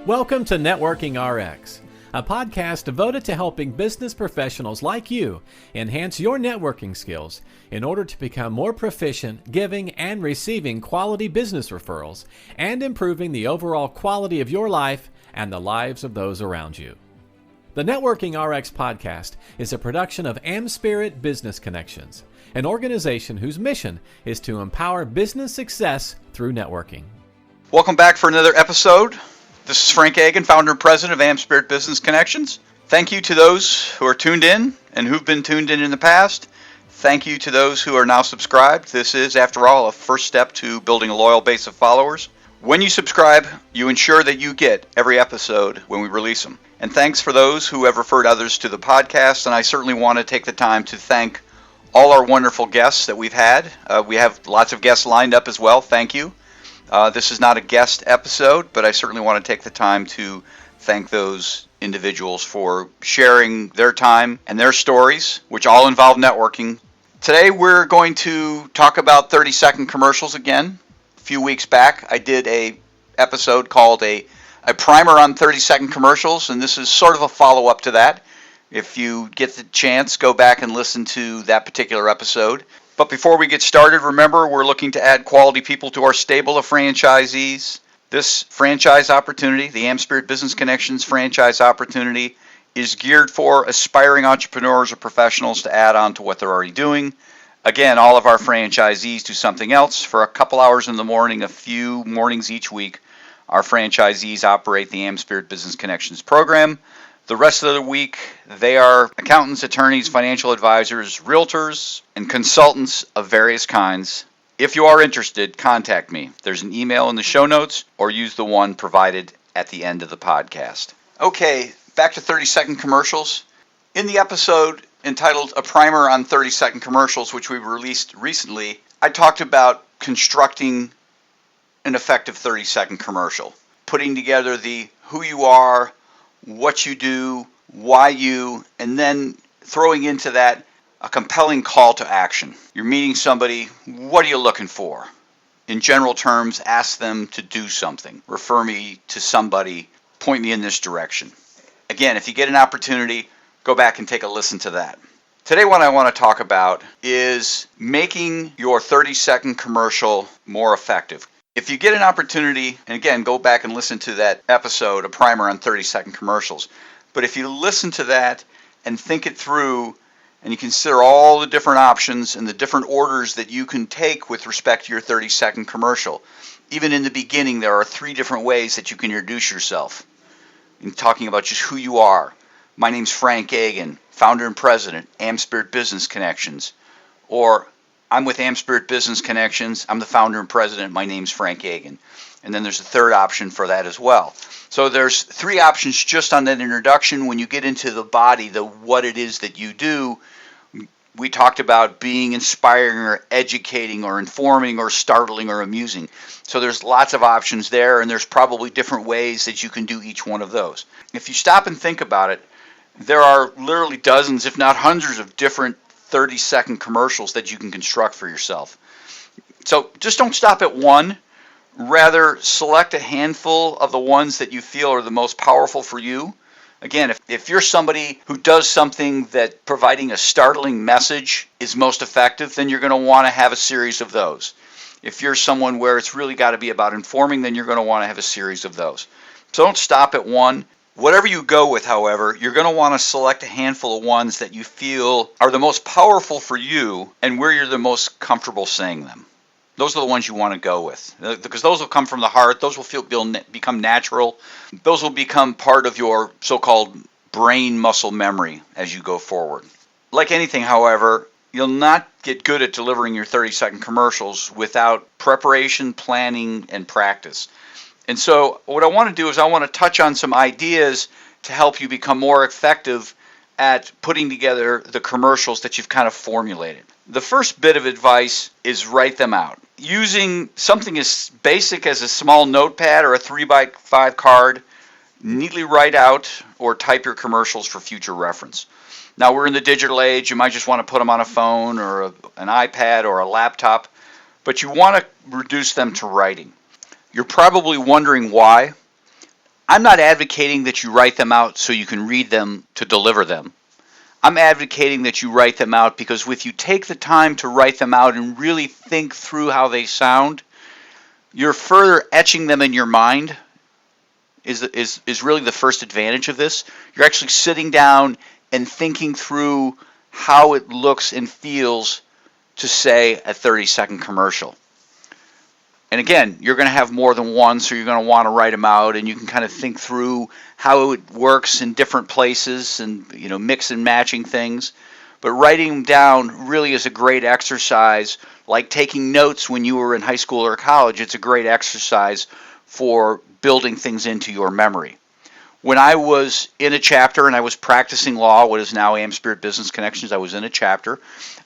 Welcome to Networking RX, a podcast devoted to helping business professionals like you enhance your networking skills in order to become more proficient giving and receiving quality business referrals and improving the overall quality of your life and the lives of those around you. The Networking RX podcast is a production of AmSpirit Business Connections, an organization whose mission is to empower business success through networking. Welcome back for another episode. This is Frank Agin, founder and president of AmSpirit Business Connections. Thank you to those who are tuned in and who've been tuned in the past. Thank you to those who are now subscribed. This is, after all, a first step to building a loyal base of followers. When you subscribe, you ensure that you get every episode when we release them. And thanks for those who have referred others to the podcast. And I certainly want to take the time to thank all our wonderful guests that we've had. We have lots of guests lined up as well. Thank you. This is not a guest episode, but I certainly want to take the time to thank those individuals for sharing their time and their stories, which all involve networking. Today we're going to talk about 30-second commercials again. A few weeks back I did a episode called a primer on 30-second commercials, and this is sort of a follow-up to that. If you get the chance, go back and listen to that particular episode. But before we get started, remember, we're looking to add quality people to our stable of franchisees. This franchise opportunity, the AmSpirit Business Connections franchise opportunity, is geared for aspiring entrepreneurs or professionals to add on to what they're already doing. Again, all of our franchisees do something else. For a couple hours in the morning, a few mornings each week, our franchisees operate the AmSpirit Business Connections program. The rest of the week, they are accountants, attorneys, financial advisors, realtors, and consultants of various kinds. If you are interested, contact me. There's an email in the show notes, or use the one provided at the end of the podcast. Okay, back to 30-second commercials. In the episode entitled A Primer on 30-Second Commercials, which we released recently, I talked about constructing an effective 30-second commercial, putting together the who you are, what you do, why you, and then throwing into that a compelling call to action. You're meeting somebody, what are you looking for? In general terms, ask them to do something. Refer me to somebody, point me in this direction. Again, if you get an opportunity, go back and take a listen to that. Today what I want to talk about is making your 30-second commercial more effective. If you get an opportunity, and again, go back and listen to that episode, a primer on 30-second commercials. But if you listen to that and think it through, and you consider all the different options and the different orders that you can take with respect to your 30-second commercial, even in the beginning, there are 3 different ways that you can introduce yourself. In talking about just who you are. My name's Frank Agin, founder and president, AmSpirit Business Connections. Or, I'm with AmSpirit Business Connections. I'm the founder and president. My name's Frank Agin. And then there's a third option for that as well. So there's 3 options just on that introduction. When you get into the body, the what it is that you do, we talked about being inspiring or educating or informing or startling or amusing. So there's lots of options there, and there's probably different ways that you can do each one of those. If you stop and think about it, there are literally dozens, if not hundreds, of different 30-second commercials that you can construct for yourself. So just don't stop at one. Rather, select a handful of the ones that you feel are the most powerful for you. Again, if you're somebody who does something that providing a startling message is most effective, then you're going to want to have a series of those. If you're someone where it's really got to be about informing, then you're going to want to have a series of those. So don't stop at one. Whatever you go with, however, you're going to want to select a handful of ones that you feel are the most powerful for you and where you're the most comfortable saying them. Those are the ones you want to go with, because those will come from the heart. Those will become natural. Those will become part of your so-called brain muscle memory as you go forward. Like anything, however, you'll not get good at delivering your 30-second commercials without preparation, planning, and practice. And so what I want to do is I want to touch on some ideas to help you become more effective at putting together the commercials that you've kind of formulated. The first bit of advice is write them out. Using something as basic as a small notepad or a 3x5 card, neatly write out or type your commercials for future reference. Now we're in the digital age. You might just want to put them on a phone or an iPad or a laptop, but you want to reduce them to writing. You're probably wondering why. I'm not advocating that you write them out so you can read them to deliver them. I'm advocating that you write them out because if you take the time to write them out and really think through how they sound, you're further etching them in your mind is really the first advantage of this. You're actually sitting down and thinking through how it looks and feels to say a 30-second commercial. And again, you're going to have more than one, so you're going to want to write them out, and you can kind of think through how it works in different places and mix and matching things. But writing them down really is a great exercise, like taking notes when you were in high school or college. It's a great exercise for building things into your memory. When I was in a chapter and I was practicing law, what is now AmSpirit Business Connections, I was in a chapter,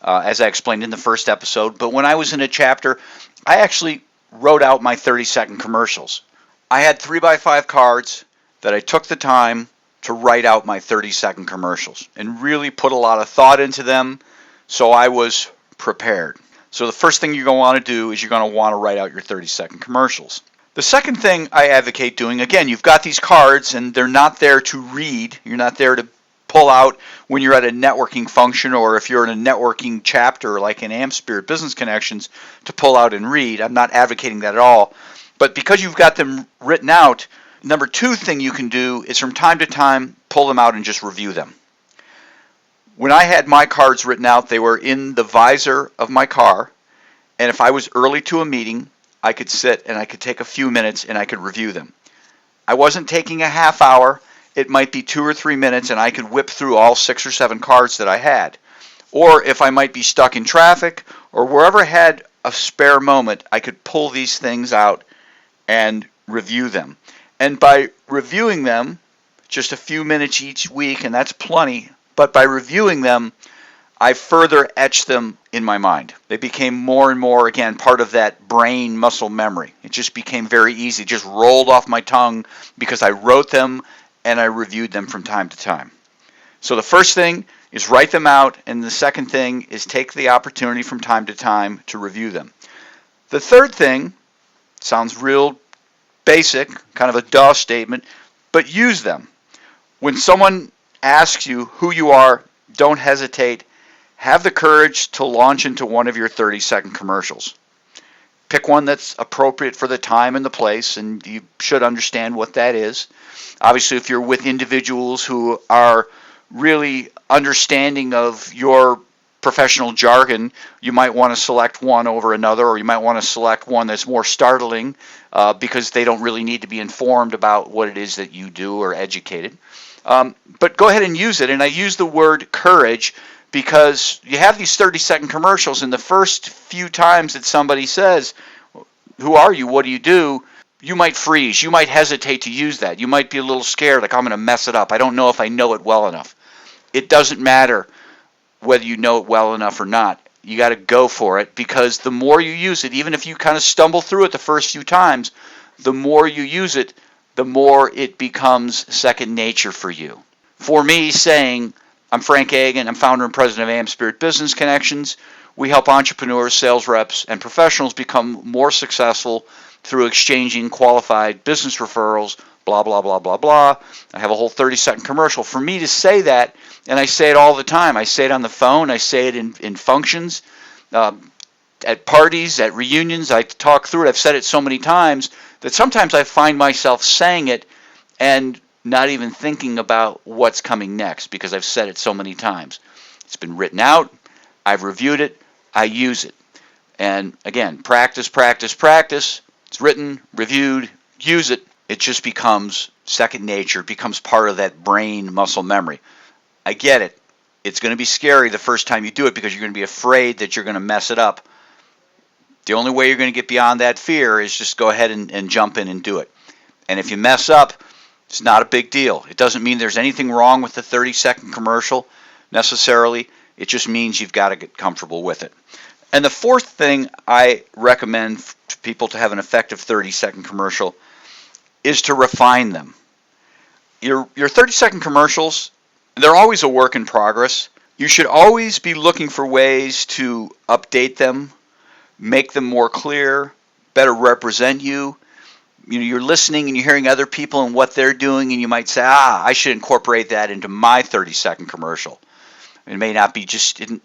as I explained in the first episode. But when I was in a chapter, I actually wrote out my 30-second commercials. I had 3x5 cards that I took the time to write out my 30-second commercials and really put a lot of thought into them, so I was prepared. So the first thing you're going to want to do is you're going to want to write out your 30-second commercials. The second thing I advocate doing, again, you've got these cards and they're not there to read. You're not there to pull out when you're at a networking function, or if you're in a networking chapter like in AmSpirit Business Connections, to pull out and read. I'm not advocating that at all. But because you've got them written out, number two thing you can do is from time to time pull them out and just review them. When I had my cards written out, they were in the visor of my car, and if I was early to a meeting, I could sit and I could take a few minutes and I could review them. I wasn't taking a half hour. It might be 2 or 3 minutes, and I could whip through all 6 or 7 cards that I had. Or if I might be stuck in traffic or wherever I had a spare moment, I could pull these things out and review them. And by reviewing them, just a few minutes each week, and that's plenty, but by reviewing them, I further etched them in my mind. They became more and more, again, part of that brain muscle memory. It just became very easy, just rolled off my tongue because I wrote them and I reviewed them from time to time. So the first thing is write them out, and the second thing is take the opportunity from time to time to review them. The third thing sounds real basic, kind of a duh statement, but use them. When someone asks you who you are, don't hesitate. Have the courage to launch into one of your 30-second commercials. Pick one that's appropriate for the time and the place, and you should understand what that is. Obviously, if you're with individuals who are really understanding of your professional jargon, you might want to select one over another, or you might want to select one that's more startling because they don't really need to be informed about what it is that you do or educated. But go ahead and use it, and I use the word courage because you have these 30-second commercials, and the first few times that somebody says, "Who are you? What do you do?" you might freeze. You might hesitate to use that. You might be a little scared, like, I'm going to mess it up. I don't know if I know it well enough. It doesn't matter whether you know it well enough or not. You got to go for it, because the more you use it, even if you kind of stumble through it the first few times, the more you use it, the more it becomes second nature for you. For me, saying, I'm Frank Agin, I'm founder and president of AmSpirit Business Connections. We help entrepreneurs, sales reps, and professionals become more successful through exchanging qualified business referrals, blah, blah, blah, blah, blah. I have a whole 30-second commercial. For me to say that, and I say it all the time. I say it on the phone. I say it in functions, at parties, at reunions. I talk through it. I've said it so many times that sometimes I find myself saying it and not even thinking about what's coming next because I've said it so many times. It's been written out. I've reviewed it. I use it. And again, practice, practice, practice. It's written, reviewed, use it. It just becomes second nature, becomes part of that brain muscle memory. I get it. It's going to be scary the first time you do it because you're going to be afraid that you're going to mess it up. The only way you're going to get beyond that fear is just go ahead and jump in and do it. And if you mess up, it's not a big deal. It doesn't mean there's anything wrong with the 30-second commercial necessarily. It just means you've got to get comfortable with it. And the fourth thing I recommend to people to have an effective 30-second commercial is to refine them. Your 30-second commercials, they're always a work in progress. You should always be looking for ways to update them, make them more clear, better represent you, you're listening and you're hearing other people and what they're doing, and you might say, I should incorporate that into my 30-second commercial. It may not be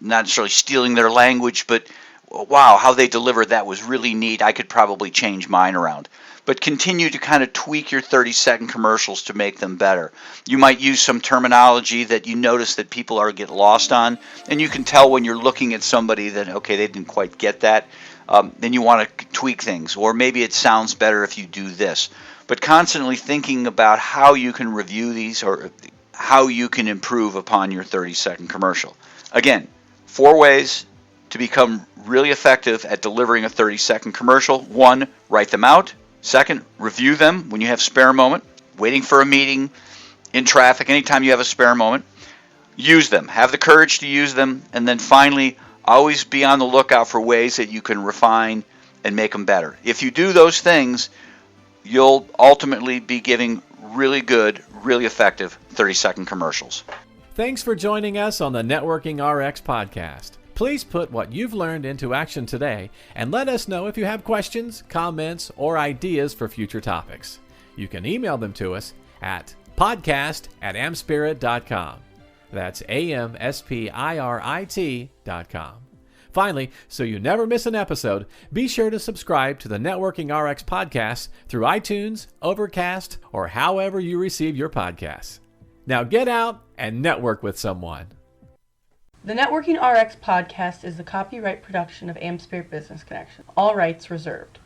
not necessarily stealing their language, but wow, how they delivered that was really neat. I could probably change mine around. But continue to kind of tweak your 30-second commercials to make them better. You might use some terminology that you notice that people get lost on, and you can tell when you're looking at somebody that, okay, they didn't quite get that. Then you want to tweak things, or maybe it sounds better if you do this. But constantly thinking about how you can review these or how you can improve upon your 30-second commercial. Again, 4 ways to become really effective at delivering a 30-second commercial. 1, write them out. 2nd, review them when you have spare moment, waiting for a meeting, in traffic, anytime you have a spare moment. Use them. Have the courage to use them. And then finally, always be on the lookout for ways that you can refine and make them better. If you do those things, you'll ultimately be giving really good, really effective 30-second commercials. Thanks for joining us on the Networking RX podcast. Please put what you've learned into action today and let us know if you have questions, comments, or ideas for future topics. You can email them to us at podcast@amspirit.com. That's AmSpirit.com. Finally, so you never miss an episode, be sure to subscribe to the Networking RX podcast through iTunes, Overcast, or however you receive your podcasts. Now get out and network with someone. The Networking RX podcast is the copyright production of AmSpirit Business Connections. All rights reserved.